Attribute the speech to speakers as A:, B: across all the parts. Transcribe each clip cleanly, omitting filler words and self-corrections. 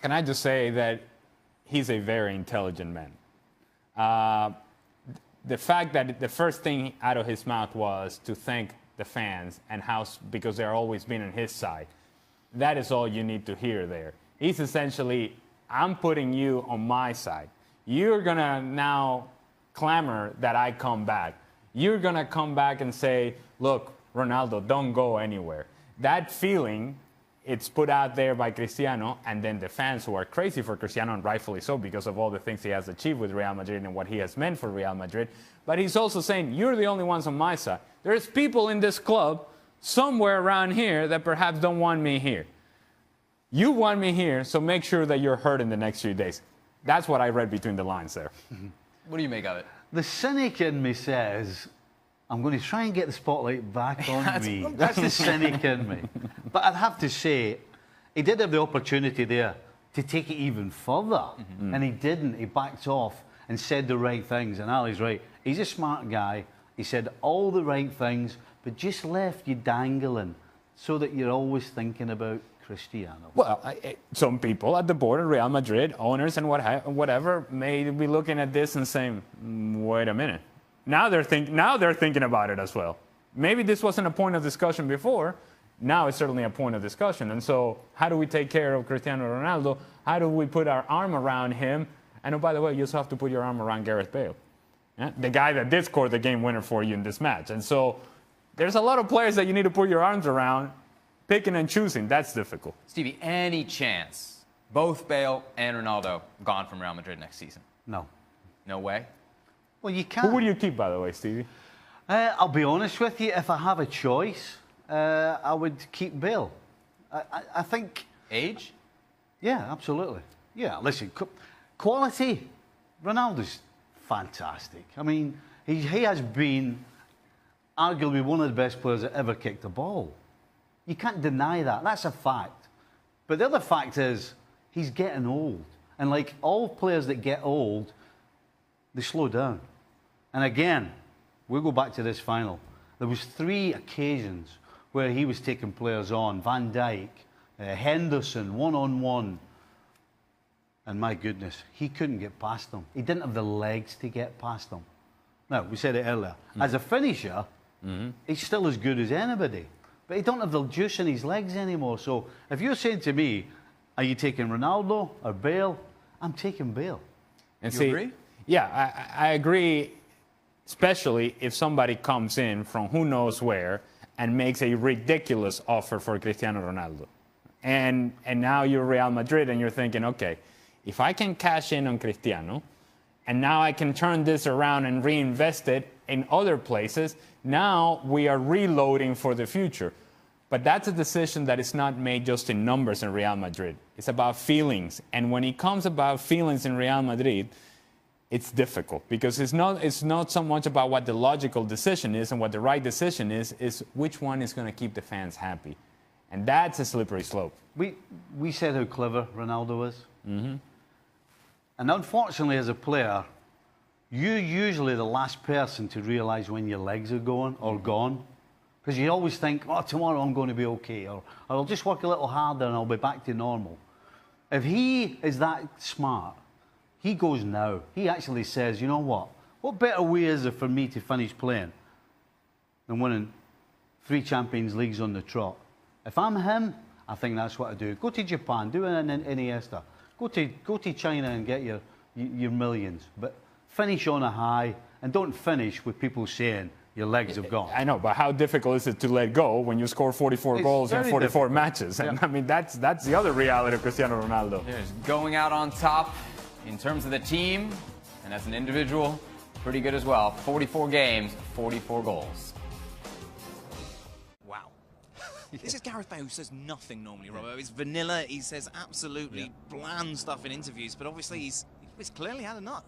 A: can I just say that he's a very intelligent man. The fact that the first thing out of his mouth was to thank the fans and because they're always been on his side. That is all you need to hear there. He's essentially, I'm putting you on my side. You're going to now clamor that I come back. You're going to come back and say, look, Ronaldo, don't go anywhere. That feeling, it's put out there by Cristiano, and then the fans who are crazy for Cristiano, and rightfully so because of all the things he has achieved with Real Madrid and what he has meant for Real Madrid. But he's also saying, you're the only ones on my side. There's people in this club somewhere around here that perhaps don't want me here. You want me here, so make sure that you're hurt in the next few days. That's what I read between the lines there.
B: What do you make of it?
C: The cynic in me says, I'm going to try and get the spotlight back on me. That's the cynic in me. But I'd have to say, he did have the opportunity there to take it even further. And he didn't. He backed off and said the right things. And Ali's right. He's a smart guy. He said all the right things, but just left you dangling so that you're always thinking about Cristiano.
A: Well, some people at the board of Real Madrid, owners and whatever, may be looking at this and saying, wait a minute. Now they're thinking about it as well. Maybe this wasn't a point of discussion before. Now it's certainly a point of discussion. And so how do we take care of Cristiano Ronaldo? How do we put our arm around him? And oh, by the way, you also have to put your arm around Gareth Bale, the guy that did score the game winner for you in this match. And so there's a lot of players that you need to put your arms around. Picking and choosing, that's difficult.
B: Stevie, any chance both Bale and Ronaldo gone from Real Madrid next season?
C: No.
B: No way?
C: Well, you can't.
A: Who would you keep, by the way, Stevie?
C: I'll be honest with you. If I have a choice, I would keep Bale. I think...
B: Age?
C: Yeah, absolutely. Yeah, listen, quality, Ronaldo's fantastic. I mean, he has been arguably one of the best players that ever kicked a ball. You can't deny that. That's a fact. But the other fact is, he's getting old. And like all players that get old, they slow down. And again, we'll go back to this final. There was 3 occasions where he was taking players on. Van Dijk, Henderson, one-on-one. And my goodness, he couldn't get past them. He didn't have the legs to get past them. Now, we said it earlier. As a finisher, he's still as good as anybody. But he don't have the juice in his legs anymore. So if you're saying to me, are you taking Ronaldo or Bale? I'm taking Bale.
A: And
B: you agree?
A: Yeah, I agree, especially if somebody comes in from who knows where and makes a ridiculous offer for Cristiano Ronaldo. And now you're Real Madrid and you're thinking, okay, if I can cash in on Cristiano and now I can turn this around and reinvest it in other places, now we are reloading for the future. But that's a decision that is not made just in numbers in Real Madrid. It's about feelings. And when it comes about feelings in Real Madrid, it's difficult because it's not so much about what the logical decision is and what the right decision is which one is going to keep the fans happy. And that's a slippery slope.
C: We said how clever Ronaldo is. And unfortunately, as a player, you're usually the last person to realise when your legs are going or gone. Because you always think, oh, tomorrow I'm going to be okay. Or I'll just work a little harder and I'll be back to normal. If he is that smart, he goes now. He actually says, you know what? What better way is there for me to finish playing than winning 3 Champions Leagues on the trot? If I'm him, I think that's what I do. Go to Japan, do an Iniesta. Go to China and get your millions. But finish on a high and don't finish with people saying your legs have gone.
A: I know, but how difficult is it to let go when you score 44 goals in 44 matches? And I mean, that's the other reality of Cristiano Ronaldo.
B: He's going out on top in terms of the team and as an individual, pretty good as well. 44 games, 44 goals.
D: Wow. This is Gareth Bale who says nothing normally, Robbo. He's vanilla. He says absolutely bland stuff in interviews, but obviously he's clearly had enough.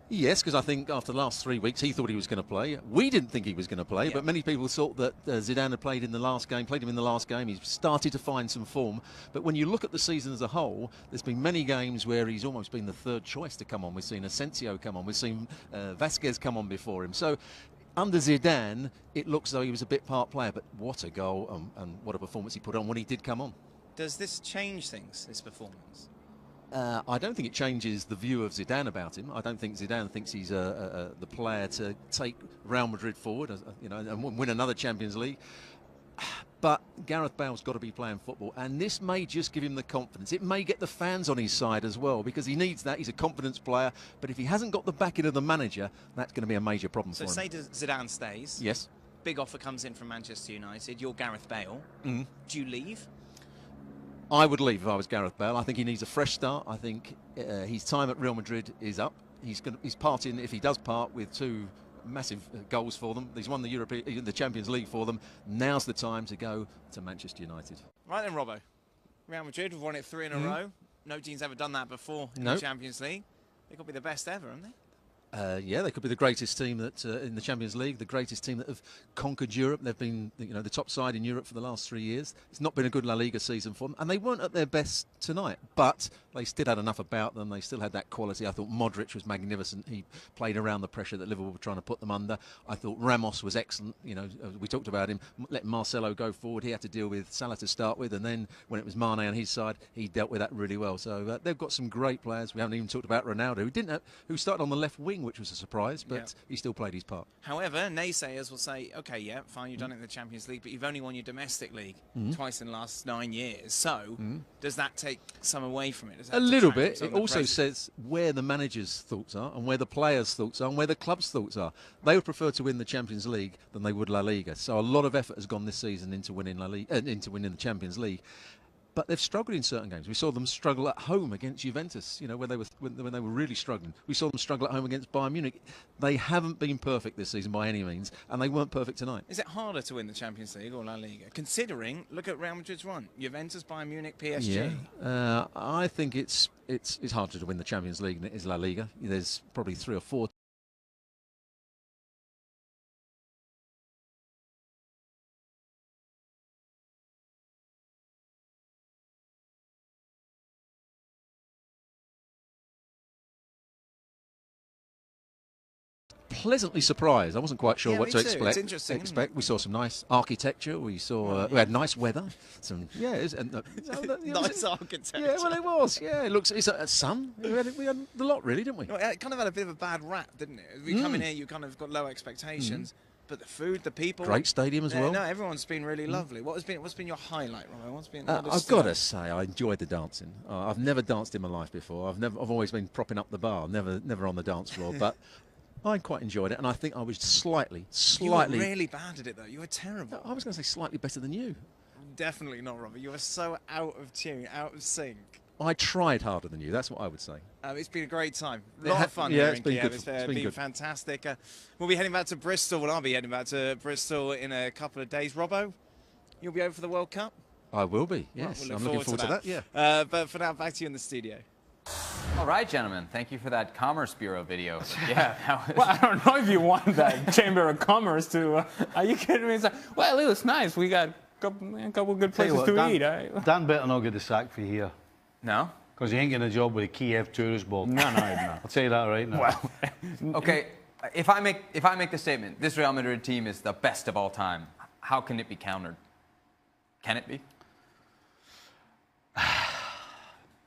E: Yes, because I think after the last 3 weeks, he thought he was going to play. We didn't think he was going to play, but many people thought that Zidane had played him in the last game. He's started to find some form. But when you look at the season as a whole, there's been many games where he's almost been the third choice to come on. We've seen Asensio come on. We've seen Vasquez come on before him. So under Zidane, it looks as though he was a bit part player. But what a goal and what a performance he put on when he did come on.
D: Does this change things, this performance?
E: I don't think it changes the view of Zidane about him. I don't think Zidane thinks he's the player to take Real Madrid forward, and win another Champions League. But Gareth Bale's got to be playing football, and this may just give him the confidence. It may get the fans on his side as well, because he needs that. He's a confidence player, but if he hasn't got the backing of the manager, that's going to be a major problem for him.
D: So say Zidane stays.
E: Yes.
D: Big offer comes in from Manchester United. You're Gareth Bale. Do you leave?
E: I would leave if I was Gareth Bale. I think he needs a fresh start. I think his time at Real Madrid is up. He's parting, if he does part, with 2 massive goals for them. He's won the Champions League for them. Now's the time to go to Manchester United.
D: Right then, Robbo. Real Madrid have won it 3 in a row. No team's ever done that before in the Champions League. They could be the best ever, haven't they?
E: Yeah, they could be the greatest team that in the Champions League, the greatest team that have conquered Europe. They've been, the top side in Europe for the last 3 years. It's not been a good La Liga season for them, and they weren't at their best tonight. But they still had enough about them. They still had that quality. I thought Modric was magnificent. He played around the pressure that Liverpool were trying to put them under. I thought Ramos was excellent. We talked about him letting Marcelo go forward. He had to deal with Salah to start with, and then when it was Mane on his side, he dealt with that really well. So they've got some great players. We haven't even talked about Ronaldo, who started on the left wing, which was a surprise. But he still played his part.
D: However, naysayers will say, okay, yeah, fine, you've done it in the Champions League, but you've only won your domestic league twice in the last 9 years. So does that take some away from it?
E: A little bit. It also says where the manager's thoughts are and where the players' thoughts are and where the club's thoughts are. They would prefer to win the Champions League than they would La Liga. So a lot of effort has gone this season into winning into winning the Champions League. But they've struggled in certain games. We saw them struggle at home against Juventus, when they were really struggling. We saw them struggle at home against Bayern Munich. They haven't been perfect this season by any means, and they weren't perfect tonight.
D: Is it harder to win the Champions League or La Liga? Considering, look at Real Madrid's run. Juventus, Bayern Munich, PSG.
E: Yeah. I think it's harder to win the Champions League than it is La Liga. There's probably 3 or 4，pleasantly surprised. I wasn't quite sure what to expect.
D: It's interesting.
E: We saw some nice architecture. We had nice weather. Nice
D: architecture.
E: Yeah, well, it was. Yeah, it looks. It's a sun. We had the lot, really, didn't we?
D: Well, it kind of had a bit of a bad rap, didn't it? We come in here, you kind of got low expectations. But the food, the people,
E: great stadium as well.
D: No, everyone's been really lovely. What's been your highlight, Robbo?
E: I've got to say, I enjoyed the dancing. I've never danced in my life before. I've always been propping up the bar, never on the dance floor. But I quite enjoyed it, and I think I was slightly. You were really bad at it, though. You were terrible. I was going to say slightly better than you.
D: Definitely not, Robert. You were so out of tune, out of sync.
E: I tried harder than you. That's what I would say.
D: It's been a great time. A lot of fun here in Kiev. It's been
E: good.
D: Fantastic. We'll be heading back to Bristol. Well, I'll be heading back to Bristol in a couple of days. Robbo, you'll be over for the World Cup?
E: I will be, yes.
D: Well,
E: I'm looking forward to that.
D: Yeah. But for now, back to you in the studio.
B: All right, gentlemen. Thank you for that Commerce Bureau video. Yeah.
A: Well, I don't know if you want that Chamber of Commerce to. Are you kidding me? It's like, well, it was nice. We got a couple good places to eat.
C: Dan better not get the sack for here.
B: No?
C: Because he ain't getting a job with the Kiev tourist board.
A: No, he's not.
C: I'll tell you that right now.
A: Well,
B: okay, if I make the statement, this Real Madrid team is the best of all time, how can it be countered? Can it be?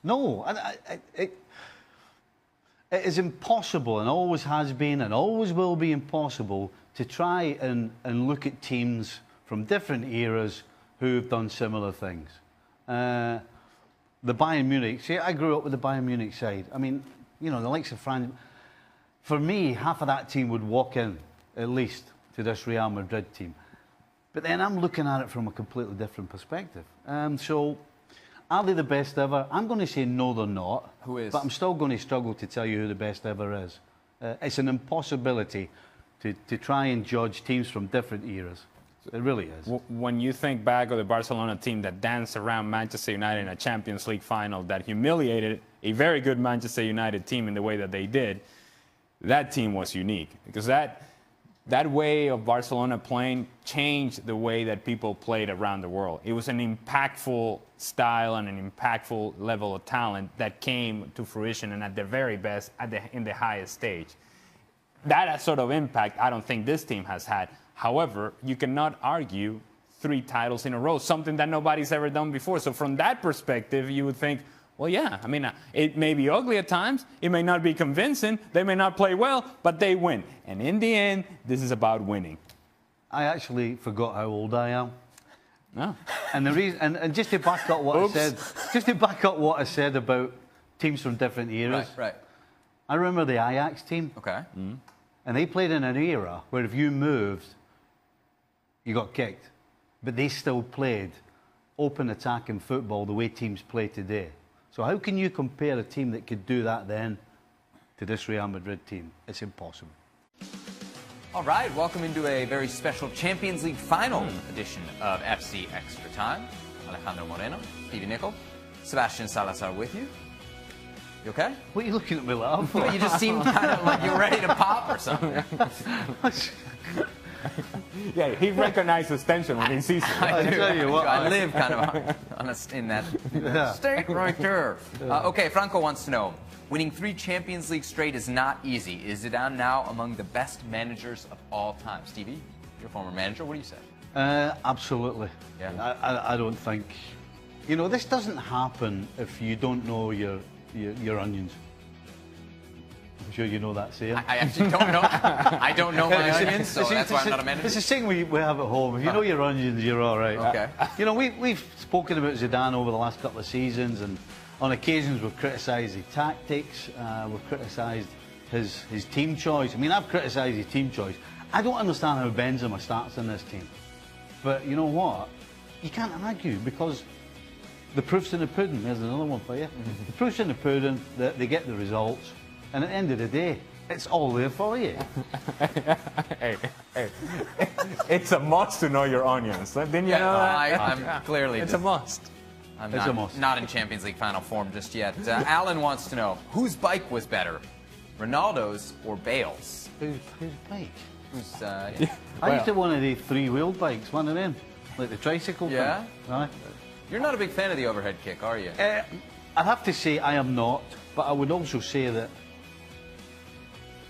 C: No, it is impossible, and always has been, and always will be impossible to try and look at teams from different eras who've done similar things. The Bayern Munich, see, I grew up with the Bayern Munich side. I mean, the likes of France. For me, half of that team would walk in, at least, to this Real Madrid team. But then I'm looking at it from a completely different perspective. So, are they the best ever? I'm going to say no, they're not.
B: Who is?
C: But I'm still going to struggle to tell you who the best ever is. It's an impossibility to try and judge teams from different eras. It really is.
A: When you think back of the Barcelona team that danced around Manchester United in a Champions League final, that humiliated a very good Manchester United team in the way that they did, that team was unique. Because that way of Barcelona playing changed the way that people played around the world. It was an impactful style and an impactful level of talent that came to fruition and at their very best in the highest stage. That sort of impact I don't think this team has had. However, you cannot argue 3 titles in a row, something that nobody's ever done before. So from that perspective, you would think, Well, yeah. I mean, it may be ugly at times. It may not be convincing. They may not play well, but they win. And in the end, this is about winning.
C: I actually forgot how old I am.
A: No.
C: And the reason, and just to back up what I said about teams from different eras.
B: Right.
C: I remember the Ajax team.
B: Okay.
C: And they played in an era where if you moved, you got kicked. But they still played open attacking football the way teams play today. So how can you compare a team that could do that then to this Real Madrid team? It's impossible.
B: All right, welcome into a very special Champions League final edition of FC Extra Time. Alejandro Moreno, Stevie Nicol, Sebastian Salazar with you. You okay?
C: What are you looking at me like?
B: You just seem kind of like you're ready to pop or something.
A: Yeah, he recognizes tension when he sees it.
C: I tell you what,
B: I live kind of in that state right there. Okay, Franco wants to know, winning 3 Champions League straight is not easy. Is Zidane now among the best managers of all time? Stevie, you're a former manager. What do you say?
C: Absolutely.
B: Yeah.
C: I don't think... You know, this doesn't happen if you don't know your onions. I'm sure you know that saying.
B: I actually don't know. I don't know my onions, so that's why I'm not a manager.
C: It's a thing we have at home. If you know your onions, you're all right.
B: Okay.
C: You know, we've spoken about Zidane over the last couple of seasons, and on occasions we've criticised his tactics, we've criticised his team choice. I mean, I've criticised his team choice. I don't understand how Benzema starts in this team. But you know what? You can't argue, because the proof's in the pudding. There's another one for you. The proof's in the pudding, they get the results, and at the end of the day, it's all there for you.
A: Hey, it's a must to know your onions. Didn't you know that?
B: I'm clearly...
A: It's a must.
B: I'm
C: It's a must.
B: not in Champions League final form just yet. Alan wants to know, whose bike was better, Ronaldo's or Bale's?
C: Who's bike?
B: Who's,
C: I used to have one of the 3-wheeled bikes, one of them, like the tricycle
B: Yeah?
C: thing. Aye.
B: You're not a big fan of the overhead kick, are you?
C: I'd have to say I am not, but I would also say that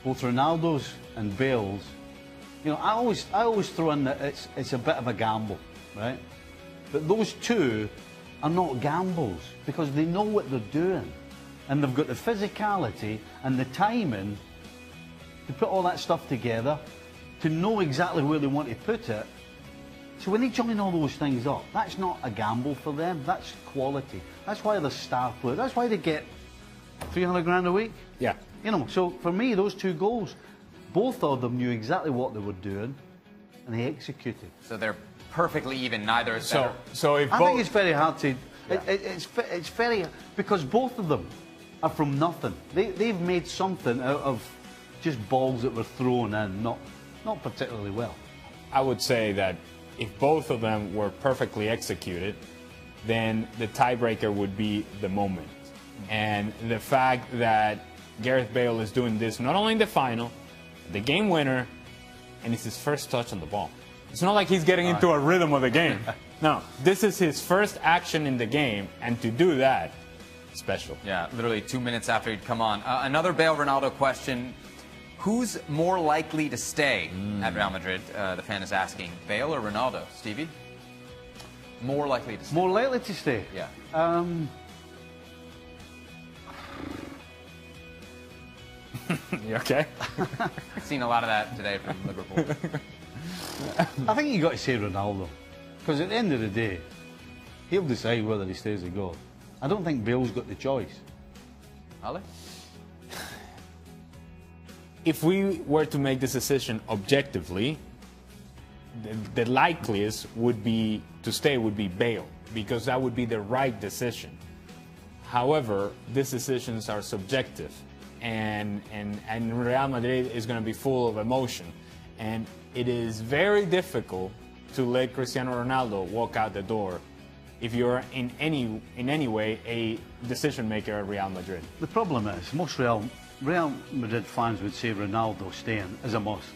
C: both Ronaldo's and Bale's, you know, I always throw in that it's a bit of a gamble, right? But those two are not gambles, because they know what they're doing, and they've got the physicality and the timing to put all that stuff together, to know exactly where they want to put it. So when they join all those things up, that's not a gamble for them, that's quality. That's why they're star players. That's why they get 300 grand a week.
A: Yeah.
C: You know, so for me, those 2 goals, both of them knew exactly what they were doing, and they executed.
B: So they're perfectly even, neither is better.
A: So if
C: I
A: both...
C: think it's very hard to... It's very... Because both of them are from nothing. They've made something out of just balls that were thrown in, not particularly well.
A: I would say that if both of them were perfectly executed, then the tiebreaker would be the moment. And the fact that Gareth Bale is doing this not only in the final, the game winner, and it's his first touch on the ball. It's not like he's getting into a rhythm of the game. No, this is his first action in the game, and to do that, special.
B: Yeah, literally 2 minutes after he'd come on. Another Bale-Ronaldo question. Who's more likely to stay at Real Madrid? The fan is asking. Bale or Ronaldo? Stevie? More likely to stay.
C: More likely to stay?
B: Yeah.
A: You okay?
B: I've seen a lot of that today from Liverpool.
C: I think you got to say Ronaldo, because at the end of the day, he'll decide whether he stays or goes. I don't think Bale's got the choice.
B: Ali?
A: If we were to make this decision objectively, the likeliest would be to stay would be Bale, because that would be the right decision. However, these decisions are subjective, and Real Madrid is going to be full of emotion, and it is very difficult to let Cristiano Ronaldo walk out the door if you're in any way a decision maker at Real Madrid.
C: The problem is, most Real Madrid fans would say Ronaldo staying is a must.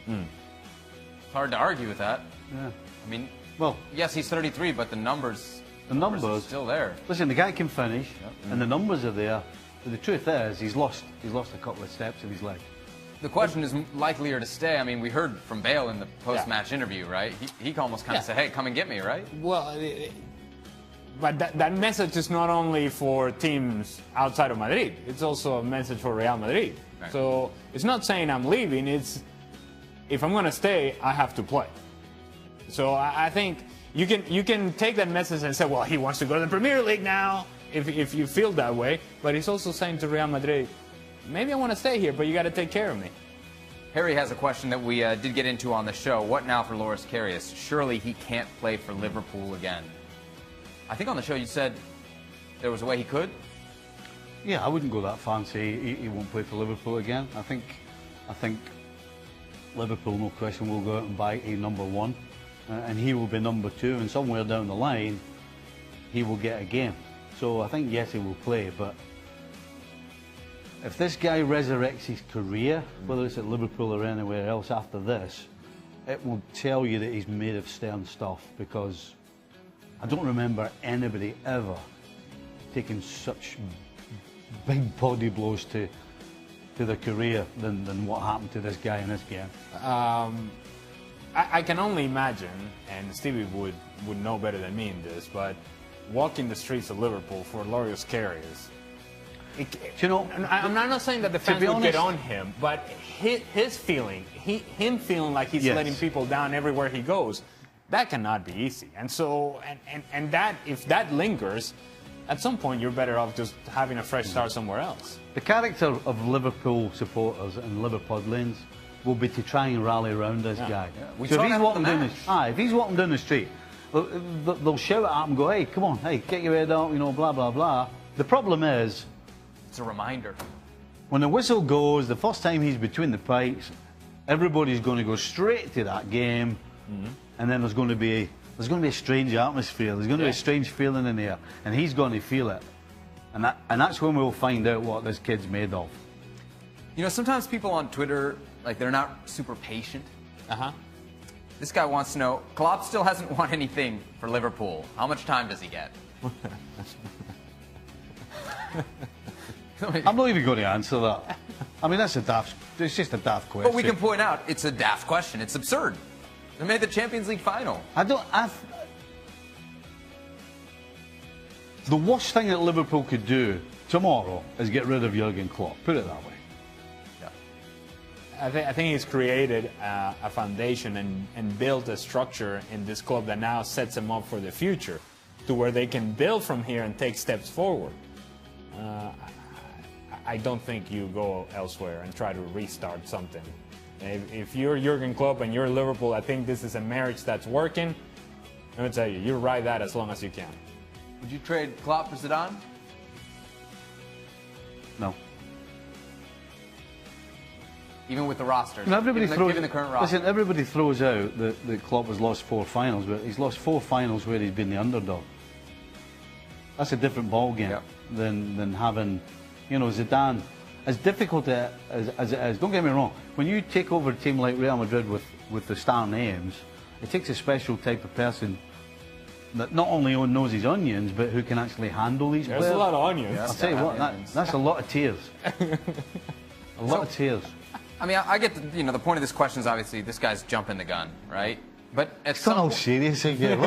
B: It's hard to argue with that.
C: Yeah.
B: I mean,
C: Well,
B: yes, he's 33, but the numbers are still there.
C: Listen, the guy can finish, and the numbers are there. But the truth is, he's lost a couple of steps in his leg.
B: The question is likelier to stay. I mean, we heard from Bale in the post-match interview, right? He almost kind of said, hey, come and get me, right?
A: Well, But that message is not only for teams outside of Madrid. It's also a message for Real Madrid.
B: Right.
A: So it's not saying I'm leaving. It's if I'm going to stay, I have to play. So I think you can take that message and say, well, he wants to go to the Premier League now, if you feel that way. But he's also saying to Real Madrid, maybe I want to stay here, but you got to take care of me.
B: Harry has a question that we did get into on the show. What now for Loris Karius? Surely he can't play for Liverpool again. I think on the show you said there was a way he could.
C: Yeah, I wouldn't go that far and say he won't play for Liverpool again. I think Liverpool, no question, will go out and buy a number one, and he will be number two, and somewhere down the line, he will get a game. So I think, yes, he will play, but if this guy resurrects his career, whether it's at Liverpool or anywhere else after this, it will tell you that he's made of stern stuff, because I don't remember anybody ever taking such big body blows to their career than what happened to this guy in this game.
A: I can only imagine, and Stevie would know better than me in this, but walking the streets of Liverpool for Loris Karius.
C: You know,
A: I'm not saying that the fans would
C: honest,
A: get on him, but his feeling, him feeling like he's letting people down everywhere he goes, that cannot be easy. And so, and that if that lingers, at some point you're better off just having a fresh start somewhere else.
C: the character of Liverpool supporters and Liverpudlians will be to try and rally around this guy.
B: Yeah. We
C: So
B: saw
C: if he's
B: that
C: walking
B: at the
C: down
B: match.
C: if he's walking down the street, they'll shout at him and go, "Hey, come on, hey, get your head out, you know, blah blah blah." The problem is,
B: It's a reminder.
C: when the whistle goes, the first time he's between the pipes, everybody's going to go straight to that game, and then there's going to be a strange atmosphere. There's going to be a strange feeling in there, and he's going to feel it, and that's when we'll find out what this kid's made of.
B: You know, sometimes people on Twitter, like, they're not super patient.
A: Uh-huh.
B: This guy wants to know, Klopp still hasn't won anything for Liverpool. How much time does he get?
C: I'm not even going to answer that. I mean, it's just a daft question.
B: But we can point out, it's a daft question. It's absurd. They made the Champions League final.
C: The worst thing that Liverpool could do tomorrow is get rid of Jurgen Klopp. Put it that way.
B: Yeah.
A: I think he's created a foundation and built a structure in this club that now sets them up for the future, to where they can build from here and take steps forward. I don't think you go elsewhere and try to restart something. If you're Jurgen Klopp and you're Liverpool, I think this is a marriage that's working. Let me tell you, you ride that as long as you can.
B: Would you trade Klopp for Zidane?
C: No.
B: Even with the rosters?
C: And everybody
B: given the current roster?
C: Listen, everybody throws out that Klopp has lost 4 finals, but he's lost 4 finals where he's been the underdog. That's a different ballgame than having, you know, Zidane. As difficult as it is, don't get me wrong, when you take over a team like Real Madrid with the star names, it takes a special type of person that not only knows his onions, but who can actually handle these players.
A: There's a lot of onions.
C: I'll tell you what, that's a lot of tears. A lot of tears.
B: I mean, I get the point of this question is obviously this guy's jumping the gun, right? But at
C: It's not all serious again.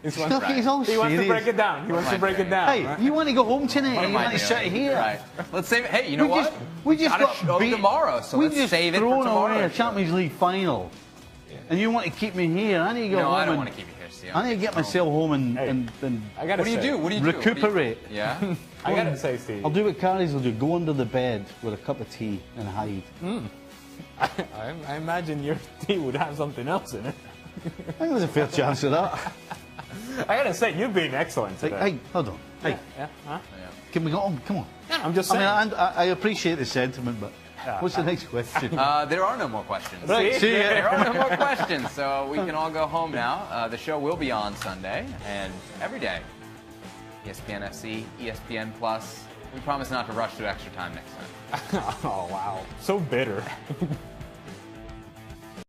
C: He's all
A: He wants to break it down. He wants to break it down.
C: Hey,
A: right?
C: you want to go home tonight?
B: What
C: You
B: am I
C: want to
B: doing?
C: sit here?
B: Right. Let's save it. Hey, you know what?
C: We just
B: got a show tomorrow, so let's save it for
C: thrown
B: tomorrow.
C: away a Champions League final, and you want to keep me here? I need to go home.
B: No, I don't
C: and-
B: want to keep you here, Steve.
C: I need to get myself home and
A: I gotta
B: What do you
A: say,
B: do? What do you
C: recuperate.
B: do? Yeah.
A: I gotta say, Steve.
C: I'll do what Carrie's will do. Go under the bed with a cup of tea and hide.
A: I imagine your tea would have something else in it.
C: I think there's a fair chance of that.
A: I gotta say, you've been excellent today.
C: Hey, hold on. Hey,
A: Yeah, huh?
C: can we go on? Come on.
A: Yeah, I'm just
C: I
A: saying.
C: mean, I appreciate the sentiment, but what's the next question?
B: There are no more questions.
C: Right, see ya.
B: There are no more questions, so we can all go home now. The show will be on Sunday and every day. ESPN FC, ESPN Plus. We promise not to rush through extra time next time.
A: Oh, wow. So bitter.